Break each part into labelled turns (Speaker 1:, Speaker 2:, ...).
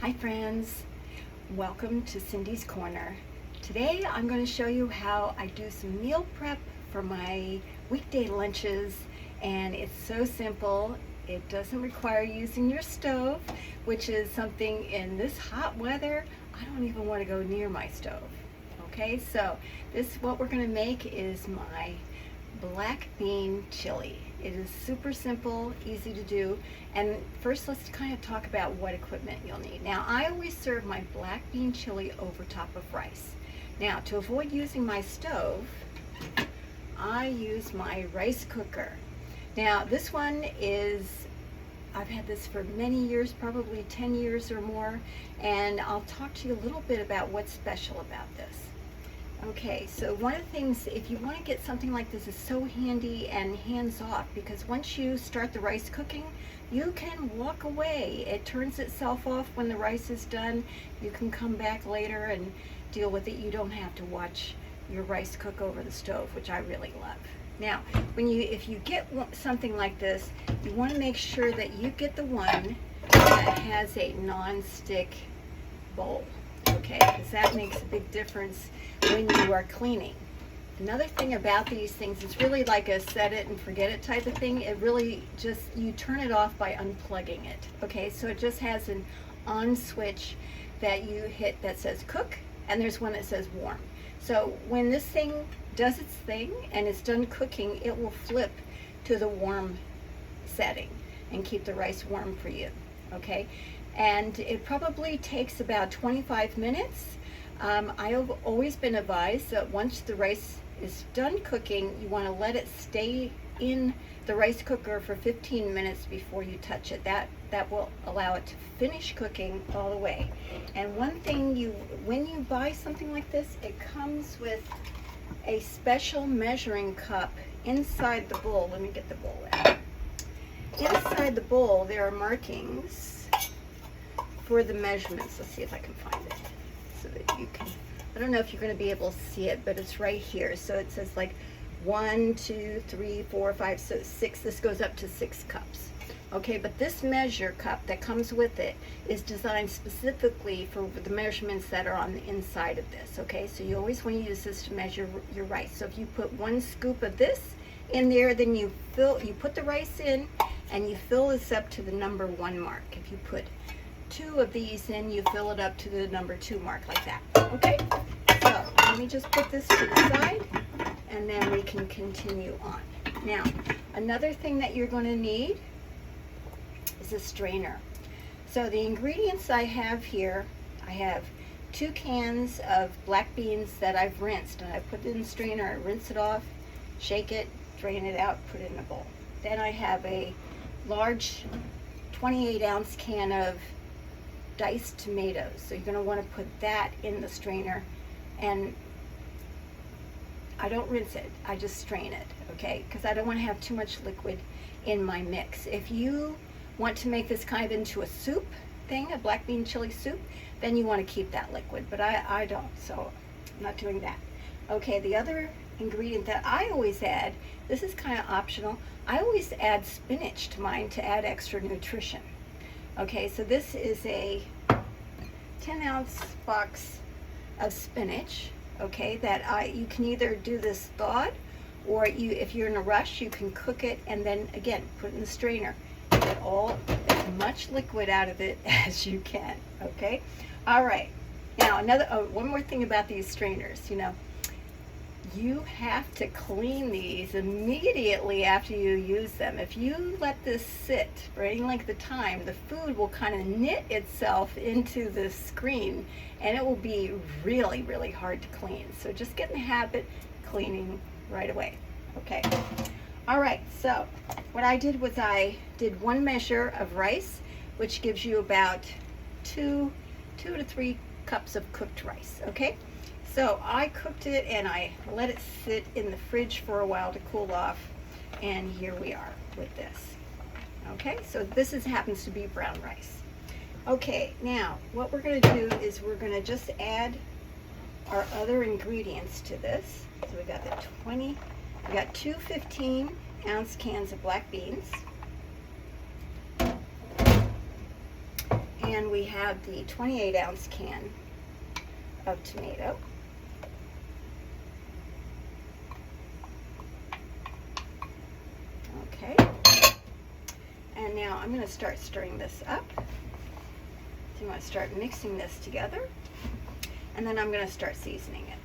Speaker 1: Hi friends, welcome to Cindy's Corner. Today I'm going to show you how I do some meal prep for my weekday lunches, and it's so simple. It doesn't require using your stove, which is something in this hot weather I don't even want to go near my stove. Okay, so what we're going to make is my black bean chili. It is super simple, easy to do. And first let's kind of talk about what equipment you'll need. Now I always serve my black bean chili over top of rice. Now to avoid using my stove, I use my rice cooker. Now this one I've had this for many years, probably 10 years or more, and I'll talk to you a little bit about what's special about this. Okay, so one of the things, if you want to get something like this, is so handy and hands-off, because once you start the rice cooking, you can walk away. It turns itself off when the rice is done. You can come back later and deal with it. You don't have to watch your rice cook over the stove, which I really love. Now, if you get something like this, you want to make sure that you get the one that has a non-stick bowl. Okay, because that makes a big difference when you are cleaning. Another thing about these things, it's really like a set it and forget it type of thing. It really just, you turn it off by unplugging it. Okay, so it just has an on switch that you hit that says cook, and there's one that says warm. So when this thing does its thing and it's done cooking, it will flip to the warm setting and keep the rice warm for you. Okay, and it probably takes about 25 minutes. I've always been advised that once the rice is done cooking, you want to let it stay in the rice cooker for 15 minutes before you touch it. That will allow it to finish cooking all the way. And one thing, when you buy something like this, it comes with a special measuring cup inside the bowl. Let me get the bowl out. Inside the bowl there are markings for the measurements. Let's see if I can find it so that you can, I don't know if you're going to be able to see it, but it's right here. So it says like 1, 2, 3, 4, 5, 6. This goes up to 6 cups. Okay, but this measure cup that comes with it is designed specifically for the measurements that are on the inside of this. Okay, so you always want to use this to measure your rice. So if you put 1 scoop of this in there, then you put the rice in and you fill this up to the number 1 mark. If you put 2 of these in, you fill it up to the number 2 mark, like that. Okay, so let me just put this to the side and then we can continue on. Now, another thing that you're going to need is a strainer. So the ingredients I have here, I have 2 cans of black beans that I've rinsed, and I put it in the strainer, I rinse it off, shake it, drain it out, put it in a bowl. Then I have a large 28-ounce can of diced tomatoes. So you're going to want to put that in the strainer, and I don't rinse it, I just strain it, okay? Because I don't want to have too much liquid in my mix. If you want to make this kind of into a soup thing, a black bean chili soup, then you want to keep that liquid, but I don't, so I'm not doing that. Okay, the other ingredient that I always add, this is kind of optional, I always add spinach to mine to add extra nutrition. Okay, so this is a 10-ounce box of spinach, okay, that you can either do this thawed, or if you're in a rush, you can cook it and then again put it in the strainer. Get as much liquid out of it as you can. Okay, all right. Now one more thing about these strainers. You have to clean these immediately after you use them. If you let this sit for any length of time, the food will kind of knit itself into the screen and it will be really, really hard to clean. So just get in the habit of cleaning right away. Okay. All right, so what I did was I did 1 measure of rice, which gives you about 2 to 3 cups of cooked rice. Okay. So I cooked it and I let it sit in the fridge for a while to cool off, and here we are with this. Okay, so this happens to be brown rice. Okay, now what we're going to do is we're going to just add our other ingredients to this. So we got 2 15-ounce cans of black beans, and we we have the 28-ounce can of tomato. Okay. And now I'm going to start stirring this up. So you want to start mixing this together, and then I'm going to start seasoning it.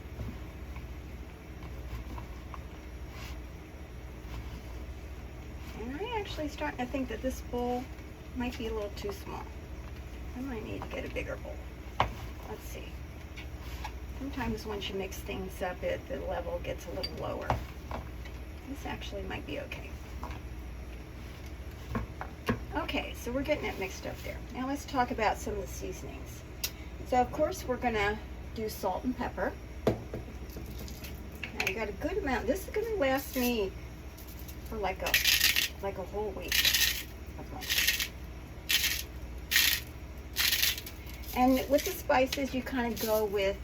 Speaker 1: And I'm actually starting to think that this bowl might be a little too small. I might need to get a bigger bowl. Let's see. Sometimes once you mix things up, the level gets a little lower. This actually might be okay. Okay, so we're getting it mixed up there. Now let's talk about some of the seasonings. So of course we're gonna do salt and pepper. Now you got a good amount. This is gonna last me for like a whole week. And with the spices, you kind of go with,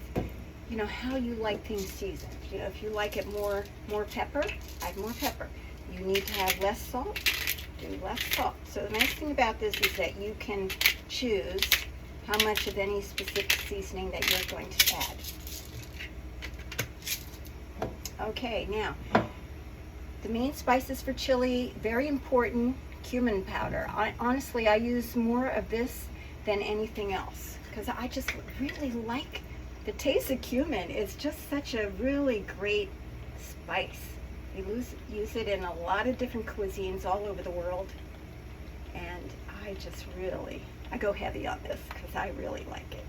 Speaker 1: you know, how you like things seasoned. You know, if you like it more pepper, add more pepper. You need to have less salt, do less salt. So the nice thing about this is that you can choose how much of any specific seasoning that you're going to add. Okay, now, the main spices for chili, very important, cumin powder. Honestly, I use more of this than anything else because I just really like the taste of cumin. It's just such a really great spice. You use it in a lot of different cuisines all over the world, and I go heavy on this because I really like it.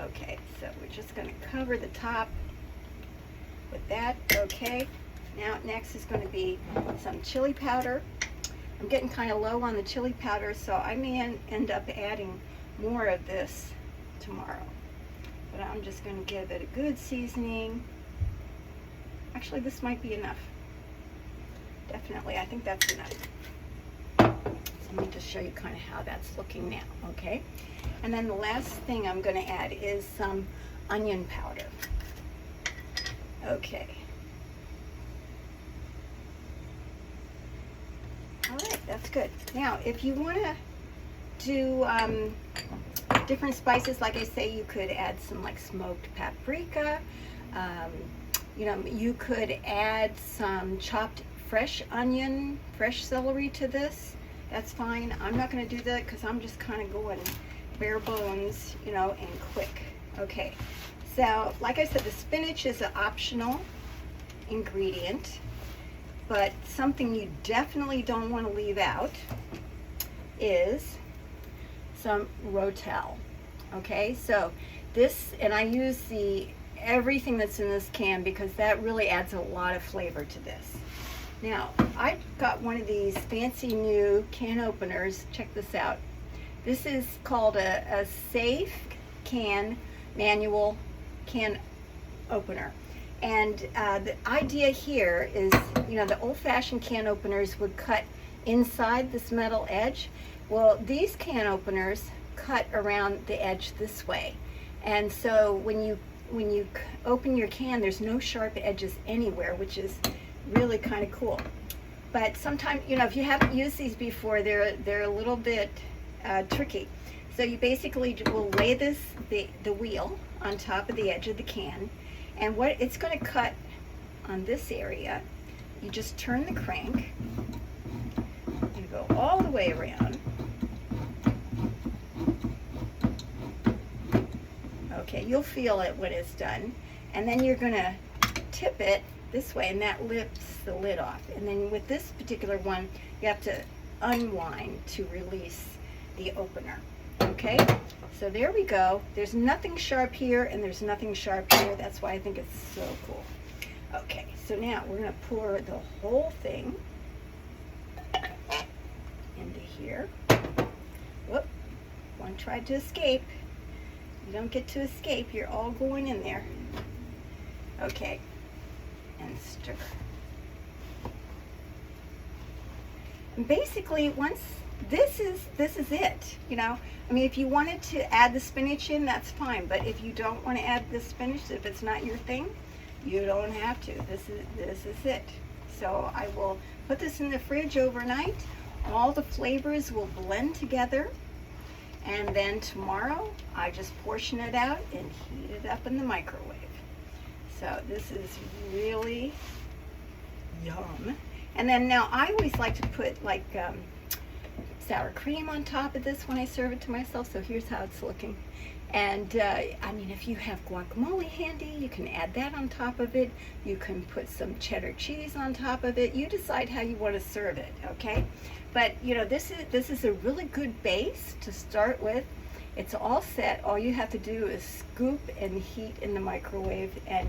Speaker 1: Okay, so we're just going to cover the top with that. Okay, now next is going to be some chili powder. I'm getting kind of low on the chili powder, so I may end up adding more of this tomorrow. But I'm just going to give it a good seasoning. Actually, this might be enough. Definitely, I think that's enough. So let me just show you kind of how that's looking now, okay? And then the last thing I'm going to add is some onion powder. Okay. All right, that's good. Now, if you want to do different spices, like I say, you could add some like smoked paprika. You know, you could add some chopped fresh onion, fresh celery to this. That's fine. I'm not going to do that because I'm just kind of going bare bones, you know, and quick. Okay, so like I said, the spinach is an optional ingredient, but something you definitely don't want to leave out is some ROTEL. Okay, so this, and I use everything that's in this can because that really adds a lot of flavor to this. Now, I got one of these fancy new can openers. Check this out. This is called a safe can manual can opener. And the idea here is, you know, the old-fashioned can openers would cut inside this metal edge. Well, these can openers cut around the edge this way. And so when you open your can, there's no sharp edges anywhere, which is really kind of cool. But sometimes, you know, if you haven't used these before, they're a little bit tricky. So you basically will lay the wheel on top of the edge of the can, and what it's going to cut on this area, you just turn the crank, you go all the way around. Okay, you'll feel it when it's done, and then you're going to tip it this way, and that lifts the lid off. And then with this particular one, you have to unwind to release the opener. Okay, so there we go. There's nothing sharp here, and there's nothing sharp here. That's why I think it's so cool. Okay, so now we're going to pour the whole thing into here. Whoop, one tried to escape. You don't get to escape. You're all going in there. Okay, and stir. And basically, once this is it, you know. I mean, if you wanted to add the spinach in, that's fine. But if you don't want to add the spinach, if it's not your thing, you don't have to. This is it. So I will put this in the fridge overnight. All the flavors will blend together, And then tomorrow, I just portion it out and heat it up in the microwave. So this is really yum. And then now I always like to put like sour cream on top of this when I serve it to myself. So here's how it's looking. And I mean, if you have guacamole handy, you can add that on top of it. You can put some cheddar cheese on top of it. You decide how you want to serve it, okay? But you know, this is a really good base to start with. It's all set. All you have to do is scoop and heat in the microwave, and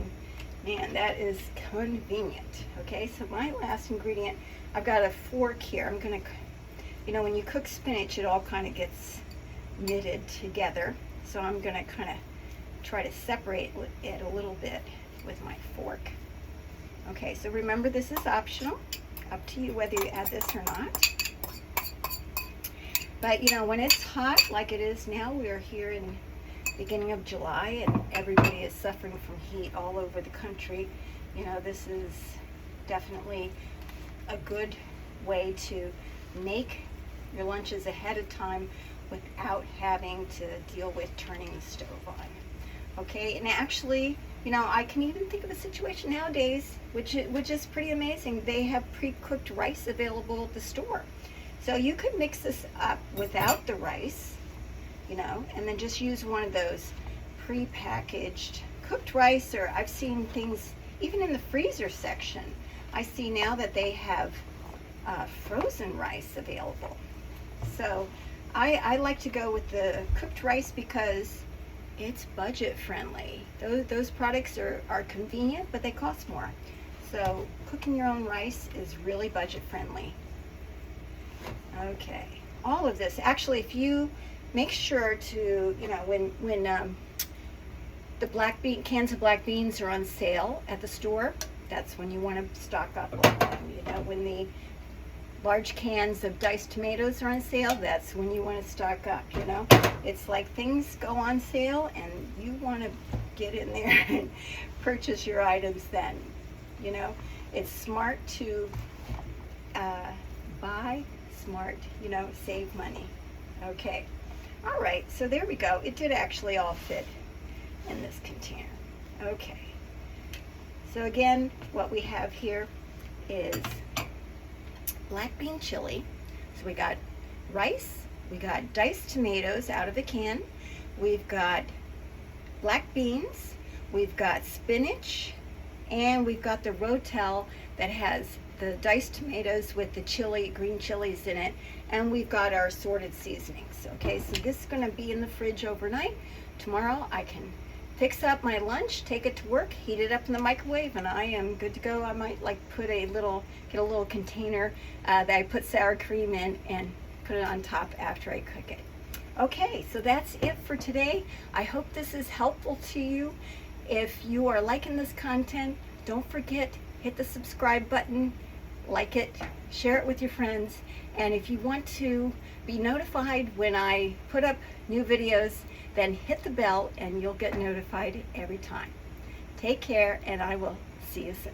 Speaker 1: man, that is convenient. Okay, so my last ingredient, I've got a fork here. I'm gonna, you know, when you cook spinach, it all kind of gets knitted together. So I'm gonna kind of try to separate it a little bit with my fork. Okay, so remember, this is optional. Up to you whether you add this or not. But you know, when it's hot like it is now, we are here in beginning of July and everybody is suffering from heat all over the country. You know, this is definitely a good way to make your lunches ahead of time without having to deal with turning the stove on. Okay, and actually, you know, I can even think of a situation nowadays which is pretty amazing. They have pre-cooked rice available at the store. So you could mix this up without the rice, you know, and then just use one of those pre-packaged cooked rice, or I've seen things even in the freezer section. I see now that they have frozen rice available. So I like to go with the cooked rice because it's budget friendly. Those products are convenient, but they cost more. So cooking your own rice is really budget friendly. Okay, all of this, actually, if you make sure to, you know, when the cans of black beans are on sale at the store, that's when you want to stock up on them. You know, when the large cans of diced tomatoes are on sale, that's when you want to stock up. You know, it's like things go on sale and you want to get in there and purchase your items then. You know, it's smart to buy smart, you know, save money. Okay, all right, so there we go. It did actually all fit in this container. Okay, so again, what we have here is black bean chili. So we got rice, we got diced tomatoes out of the can, we've got black beans, we've got spinach, and we've got the ROTEL that has the diced tomatoes with the chili, green chilies in it, and we've got our assorted seasonings. Okay, so this is going to be in the fridge overnight. Tomorrow I can fix up my lunch, take it to work, heat it up in the microwave, and I am good to go. I might like get a little container that I put sour cream in and put it on top after I cook it. Okay, so that's it for today. I hope this is helpful to you. If you are liking this content, don't forget, hit the subscribe button, like it, share it with your friends, and if you want to be notified when I put up new videos, then hit the bell and you'll get notified every time. Take care, and I will see you soon.